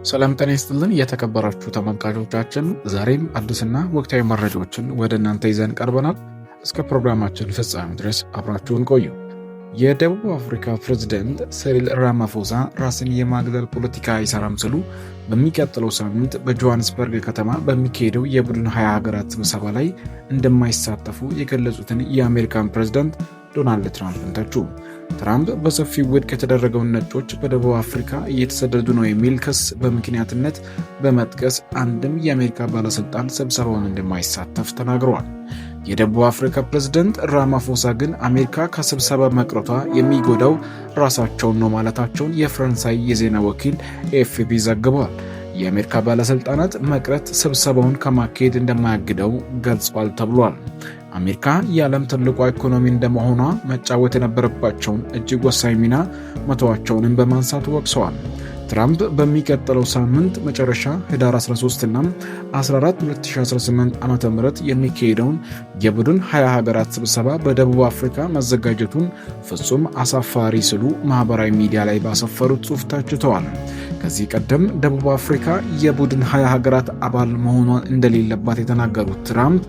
ሰላም ጤና ይስጥልን የተከበራችሁ ተመልካቾቻችን፣ ዛሬም አዲስና ወቅታዊ መረጃዎችን ወደ እናንተ ይዘን ቀርበናል። እስከ ፕሮግራማችን ፍጻሜ ድረስ አብራችሁን ቆዩ። የደቡብ አፍሪካ ፕሬዝዳንት ሲሪል ራማፎሳ ራስን የማግለል ፖለቲካ አይሰራም ሲሉ በሚቀጥለው ሳምንት በጆሃንስበርግ ከተማ በሚካሄደው የቡድን 20 ሀገራት ስብሰባ ላይ እንደማይሳተፉ የገለጹትን የአሜሪካን ፕሬዝዳንት ዶናልድ ትራምፕን ተቹ። ትራምፕ በሰፊው ውድቅ የተደረገውን ነጮች በደቡብ አፍሪካ እየተሰደዱ ነው የሚል ክስ በምክንያትነት በመጥቀስ አንድም የአሜሪካ ባለስልጣን ስብሰባውን እንደማይሳተፍ ተናግረዋል። የደቡብ አፍሪካ ፕሬዝዳንት ራማፎሳ ግን አሜሪካ ከስብሰባ መቅረቷ የሚጎዳው ራሳቸውን ነው ማለታቸውን የፈረንሳይ የዜና ወኪል ኤኤፍፒ ዘግቧል። የአሜሪካ ባለስልጣናት መቅረት ስብሰባውን ከማካሄድ እንደማያግደው ገልጿል ተብሏል። አሜሪካ የዓለም ትልቋ ኢኮኖሚ እንደመሆኗ መጫወት የነበረባቸውን እጅግ ወሳኝ ሚና መተዋቸውንም በማንሳት ወቅሰዋል። ትራምፕ በሚቀጥለው ሳምንት መጨረሻ ህዳር 13 እና 14 2018 ዓ.ም የሚካሄደውን የቡድን 20 ሀገራት ስብሰባ በደቡብ አፍሪካ መዘጋጀቱን ፍጹም አሳፋሪ ሲሉ ማህበራዊ ሚዲያ ላይ ባሰፈሩት ጽሑፍ ተችተዋል። ከዚህ ቀደም ደቡብ አፍሪካ የቡድን 20 ሀገራት አባል መሆኗን እንደሌለባት የተናገሩት ትራምፕ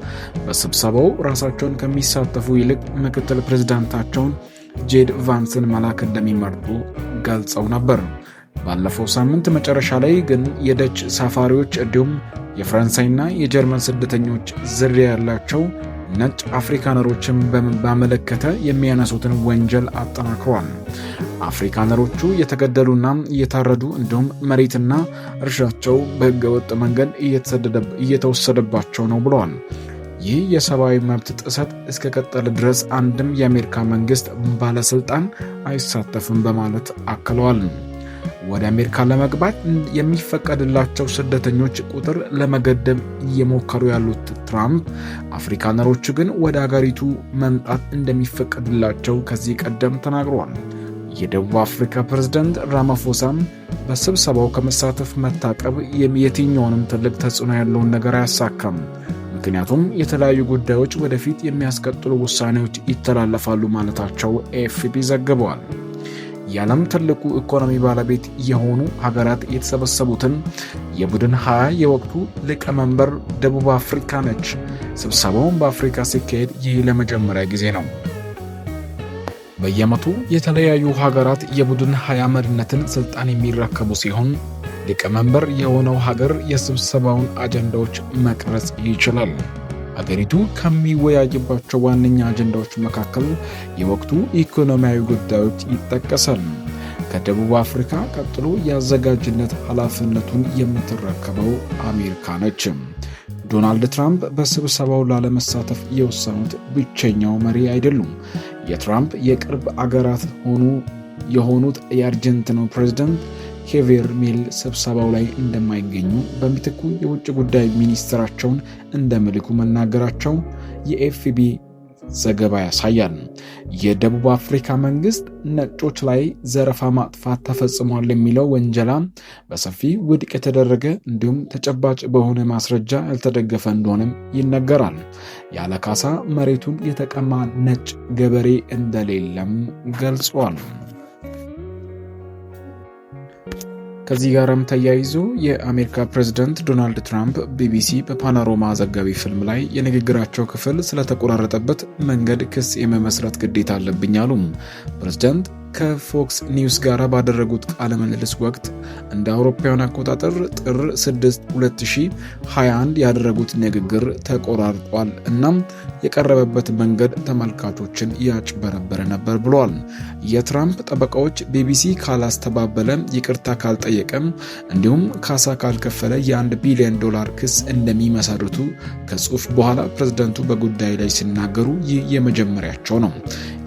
በስብሰባው ራሳቸውን ከሚሳተፉ ይልቅ ምክትል ፕሬዝዳንታቸውን ጄድ ቫንስን መላክ እንደሚመርጡ ገልጸው ነበር። ባለፈው ሳምንት መጨረሻ ላይ ግን የደች ሳፋሪዎች እንዲሁም የፈረንሳይና የጀርመን ስደተኞች ዝርያ ያላቸው ነጭ አፍሪካነሮችን በመለከተ የሚያነሱትን ወንጀል አጠናክረዋል። አፍሪካነሮቹ የተገደሉና እየታረዱ እንዲሁም መሬትና እርሻቸው በህገወጥ መንገድ እየተወሰደባቸው ነው ብለዋል። ይህ የሰብአዊ መብት ጥሰት እስከቀጠለ ድረስ አንድም የአሜሪካ መንግስት ባለስልጣን አይሳተፍም በማለት አክለዋል። ወደ አሜሪካ ለመግባት የሚፈቀድላቸው ስደተኞች ቁጥር ለመገደብ እየሞከሩ ያሉት ትራምፕ አፍሪካነሮቹ ግን ወደ አገሪቱ መምጣት እንደሚፈቀድላቸው ከዚህ ቀደም ተናግረዋል። የደቡብ አፍሪካ ፕሬዝዳንት ራማፎሳም በስብሰባው ከመሳተፍ መታቀብ የትኛውንም ትልቅ ተጽዕኖ ያለውን ነገር አያሳካም፣ ምክንያቱም የተለያዩ ጉዳዮች ወደፊት የሚያስቀጥሉ ውሳኔዎች ይተላለፋሉ ማለታቸው ኤኤፍፒ ዘግበዋል። የዓለም ትልቁ ኢኮኖሚ ባለቤት የሆኑ ሀገራት የተሰበሰቡትን የቡድን 20 የወቅቱ ሊቀመንበር ደቡብ አፍሪካ ነች። ስብሰባውን በአፍሪካ ሲካሄድ ይህ ለመጀመሪያ ጊዜ ነው። በየዓመቱ የተለያዩ ሀገራት የቡድን 20 መሪነትን ስልጣን የሚረከቡ ሲሆን ሊቀመንበር የሆነው ሀገር የስብሰባውን አጀንዳዎች መቅረጽ ይችላል። ሀገሪቱ ከሚወያይባቸው ዋነኛ አጀንዳዎች መካከል የወቅቱ ኢኮኖሚያዊ ጉዳዮች ይጠቀሳል። ከደቡብ አፍሪካ ቀጥሎ የአዘጋጅነት ኃላፊነቱን የምትረከበው አሜሪካ ነች። ዶናልድ ትራምፕ በስብሰባው ላለመሳተፍ የወሰኑት ብቸኛው መሪ አይደሉም። የትራምፕ የቅርብ አገራት የሆኑት የአርጀንቲናው ፕሬዝዳንት ኬቬር ሚል ስብሰባው ላይ እንደማይገኙ በምትኩ የውጭ ጉዳይ ሚኒስትራቸውን እንደሚልኩ መናገራቸው የኤኤፍፒ ዘገባ ያሳያል። የደቡብ አፍሪካ መንግስት ነጮች ላይ ዘረፋ ማጥፋት ተፈጽሟል የሚለው ወንጀላ በሰፊ ውድቅ የተደረገ እንዲሁም ተጨባጭ በሆነ ማስረጃ ያልተደገፈ እንደሆነም ይነገራል። ያለ ካሳ መሬቱን የተቀማ ነጭ ገበሬ እንደሌለም ገልጿል። ከዚህ ጋርም ተያይዞ የአሜሪካ ፕሬዝዳንት ዶናልድ ትራምፕ ቢቢሲ በፓኖራማ ዘጋቢ ፊልም ላይ የንግግራቸው ክፍል ስለተቆራረጠበት መንገድ ክስ የመመስረት ግዴታ አለብኝ አሉ። ፕሬዝዳንት ከፎክስ ኒውስ ጋር ባደረጉት ቃለ ምልልስ ወቅት እንደ አውሮፓውያን አቆጣጠር ጥር 6 2021 ያደረጉት ንግግር ተቆራርጧል፣ እናም የቀረበበት መንገድ ተመልካቾችን ያጭበረበረ ነበር ብለዋል። የትራምፕ ጠበቃዎች ቢቢሲ ካላስተባበለ፣ ይቅርታ ካልጠየቀም እንዲሁም ካሳ ካልከፈለ የ$1 ቢሊዮን ክስ እንደሚመሰርቱ ከጽሑፍ በኋላ ፕሬዝዳንቱ በጉዳዩ ላይ ሲናገሩ ይህ የመጀመሪያቸው ነው።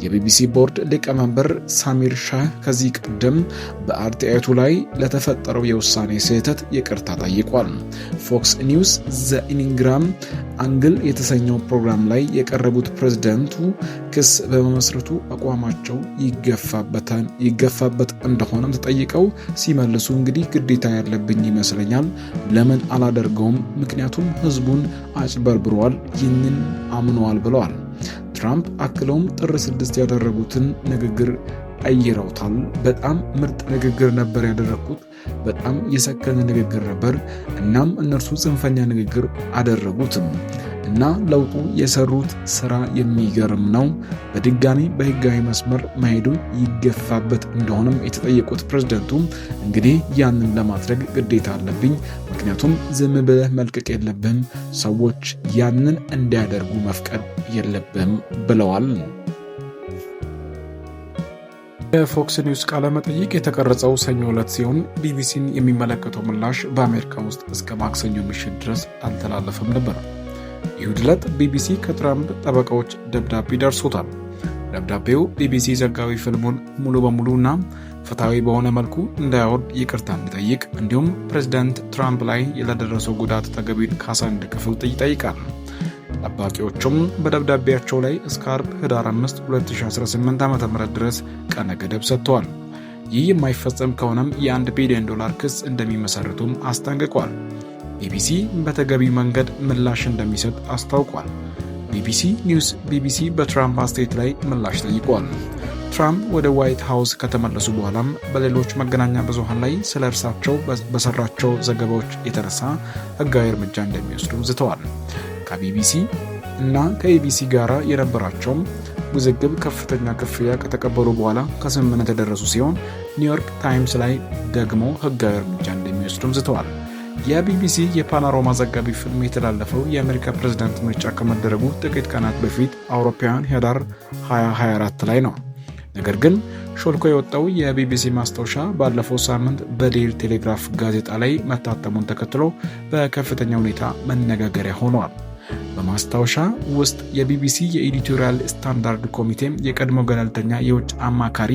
የቢቢሲ ቦርድ ሊቀመንበር ሳሚር ሻህ ከዚህ ቀደም በአርቲአይቱ ላይ ለተፈጠረው የውሳኔ ስህተት ይቅርታ ጠይቋል። ፎክስ ኒውስ ዘ ኢኒግራም አንግል የተሰኘው ፕሮግራም ላይ የቀረቡት ፕሬዝዳንቱ ክስ በመመስረቱ አቋማቸው ይገፋበት እንደሆነም ተጠይቀው ሲመልሱ እንግዲህ ግዴታ ያለብኝ ይመስለኛል፣ ለምን አላደርገውም? ምክንያቱም ህዝቡን አጭበርብሯል፣ ይህንን አምነዋል ብለዋል። ትራምፕ አክለውም ጥር 6 ያደረጉትን ንግግር ቀይረውታል። በጣም ምርጥ ንግግር ነበር ያደረኩት። በጣም የሰከነ ንግግር ነበር። እናም እነርሱ ጽንፈኛ ንግግር አደረጉትም እና ለውጡ የሰሩት ስራ የሚገርም ነው። በድጋሚ በህጋዊ መስመር መሄዱ ይገፋበት እንደሆነም የተጠየቁት ፕሬዝዳንቱ እንግዲህ ያንን ለማድረግ ግዴታ አለብኝ፣ ምክንያቱም ዝም ብለህ መልቀቅ የለብህም፣ ሰዎች ያንን እንዲያደርጉ መፍቀድ የለብህም ብለዋል። የፎክስ ኒውስ ቃለ መጠይቅ የተቀረጸው ሰኞ ዕለት ሲሆን ቢቢሲን የሚመለከተው ምላሽ በአሜሪካ ውስጥ እስከ ማክሰኞ ምሽት ድረስ አልተላለፈም ነበር። ይሁድ ዕለት ቢቢሲ ከትራምፕ ጠበቃዎች ደብዳቤ ደርሶታል። ደብዳቤው ቢቢሲ ዘጋቢ ፊልሙን ሙሉ በሙሉና ፍትሐዊ በሆነ መልኩ እንዳያወርድ ይቅርታ እንዲጠይቅ እንዲሁም ፕሬዝዳንት ትራምፕ ላይ ለደረሰው ጉዳት ተገቢውን ካሳ እንዲከፍል ይጠይቃል። ጠባቂዎቹም በደብዳቤያቸው ላይ እስከ አርብ ህዳር 5 2018 ዓ.ም ድረስ ቀነ ገደብ ሰጥተዋል። ይህ የማይፈጸም ከሆነም የ$1 ቢሊዮን ክስ እንደሚመሰርቱም አስጠንቅቋል። ቢቢሲ በተገቢ መንገድ ምላሽ እንደሚሰጥ አስታውቋል። ቢቢሲ ኒውስ ቢቢሲ በትራምፕ አስተያየት ላይ ምላሽ ጠይቋል። ትራምፕ ወደ ዋይት ሃውስ ከተመለሱ በኋላም በሌሎች መገናኛ ብዙሃን ላይ ስለ እርሳቸው በሰራቸው ዘገባዎች የተነሳ ህጋዊ እርምጃ እንደሚወስዱ ዝተዋል። ከቢቢሲ እና ከኤቢሲ ጋር የነበራቸው ውዝግብ ከፍተኛ ክፍያ ከተቀበሉ በኋላ ከስምምነት የደረሱ ሲሆን ኒውዮርክ ታይምስ ላይ ደግሞ ህጋዊ እርምጃ እንደሚወስዱም ዝተዋል። የቢቢሲ የፓናሮማ ዘጋቢ ፊልም የተላለፈው የአሜሪካ ፕሬዝዳንት ምርጫ ከመደረጉ ጥቂት ቀናት በፊት አውሮፓውያን ህዳር 2024 ላይ ነው። ነገር ግን ሾልኮ የወጣው የቢቢሲ ማስታወሻ ባለፈው ሳምንት በዴይሊ ቴሌግራፍ ጋዜጣ ላይ መታተሙን ተከትሎ በከፍተኛ ሁኔታ መነጋገሪያ ሆኗል። በማስታወሻ ውስጥ የቢቢሲ የኤዲቶሪያል ስታንዳርድ ኮሚቴ የቀድሞ ገለልተኛ የውጭ አማካሪ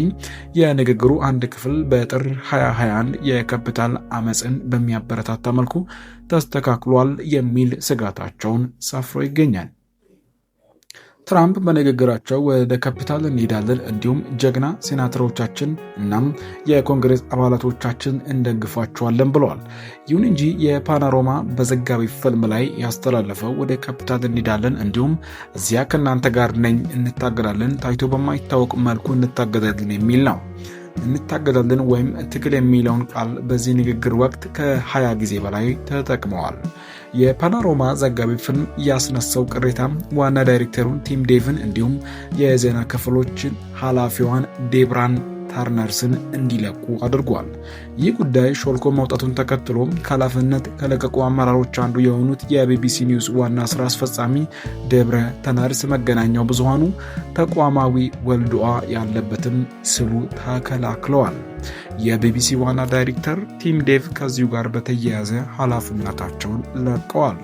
የንግግሩ አንድ ክፍል በጥር 2021 የካፒታል አመፅን በሚያበረታታ መልኩ ተስተካክሏል የሚል ስጋታቸውን ሰፍሮ ይገኛል። ትራምፕ በንግግራቸው ወደ ካፒታል እንሄዳለን እንዲሁም ጀግና ሴናተሮቻችን እናም የኮንግሬስ አባላቶቻችን እንደግፏቸዋለን ብለዋል። ይሁን እንጂ የፓናሮማ በዘጋቢ ፊልም ላይ ያስተላለፈው ወደ ካፒታል እንሄዳለን እንዲሁም እዚያ ከእናንተ ጋር ነኝ፣ እንታገላለን፣ ታይቶ በማይታወቅ መልኩ እንታገላለን የሚል ነው። እንታገላለን ወይም ትግል የሚለውን ቃል በዚህ ንግግር ወቅት ከ20 ጊዜ በላይ ተጠቅመዋል። የፓናሮማ ዘጋቢ ፊልም ያስነሳው ቅሬታ ዋና ዳይሬክተሩን ቲም ዴቭን እንዲሁም የዜና ክፍሎችን ኃላፊዋን ዴብራን ታርነርስን እንዲለቁ አድርጓል። ይህ ጉዳይ ሾልኮ መውጣቱን ተከትሎ ከኃላፊነት ከለቀቁ አመራሮች አንዱ የሆኑት የቢቢሲ ኒውስ ዋና ስራ አስፈጻሚ ዴብረ ታርነርስ መገናኛው ብዙሃኑ ተቋማዊ ወልድዋ ያለበትም ሲሉ ተከላክለዋል። የቢቢሲ ዋና ዳይሬክተር ቲም ዴቭ ከዚሁ ጋር በተያያዘ ኃላፊነታቸውን ለቀዋል።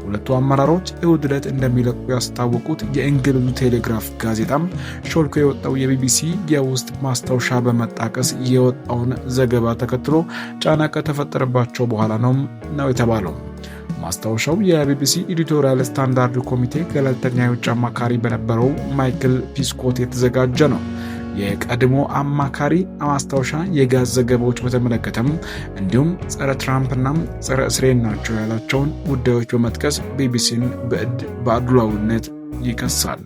ሁለቱ አመራሮች እሁድ ዕለት እንደሚለቁ ያስታወቁት የእንግሊዙ ቴሌግራፍ ጋዜጣም ሾልኮ የወጣው የቢቢሲ የውስጥ ማስታወሻ በመጣቀስ የወጣውን ዘገባ ተከትሎ ጫና ከተፈጠረባቸው በኋላ ነው የተባለው። ማስታወሻው የቢቢሲ ኤዲቶሪያል ስታንዳርድ ኮሚቴ ገለልተኛ የውጭ አማካሪ በነበረው ማይክል ፒስኮት የተዘጋጀ ነው። የቀድሞ አማካሪ ማስታወሻ የጋዝ ዘገባዎች በተመለከተም እንዲሁም ጸረ ትራምፕና ጸረ እስራኤል ናቸው ያላቸውን ጉዳዮች በመጥቀስ ቢቢሲን በአድሏዊነት ይከሳል።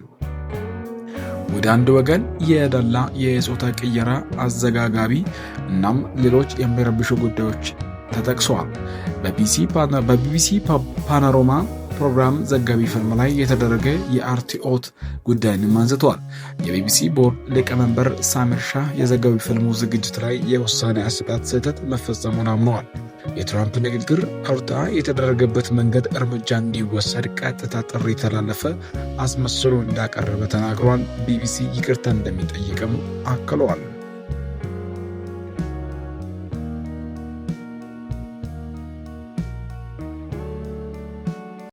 ወደ አንድ ወገን የዳላ የጾታ ቅየራ አዘጋጋቢ እናም ሌሎች የሚረብሹ ጉዳዮች ተጠቅሰዋል። በቢቢሲ ፓናሮማ ፕሮግራም ዘጋቢ ፊልም ላይ የተደረገ የአርቲኦት ጉዳይንም አንስተዋል። የቢቢሲ ቦርድ ሊቀመንበር ሳሚር ሻህ የዘጋቢ ፊልሙ ዝግጅት ላይ የውሳኔ አሰጣጥ ስህተት መፈጸሙን አምነዋል። የትራምፕ ንግግር አውጣ የተደረገበት መንገድ እርምጃ እንዲወሰድ ቀጥታ ጥሪ የተላለፈ አስመስሎ እንዳቀረበ ተናግሯል። ቢቢሲ ይቅርታ እንደሚጠይቅም አክለዋል።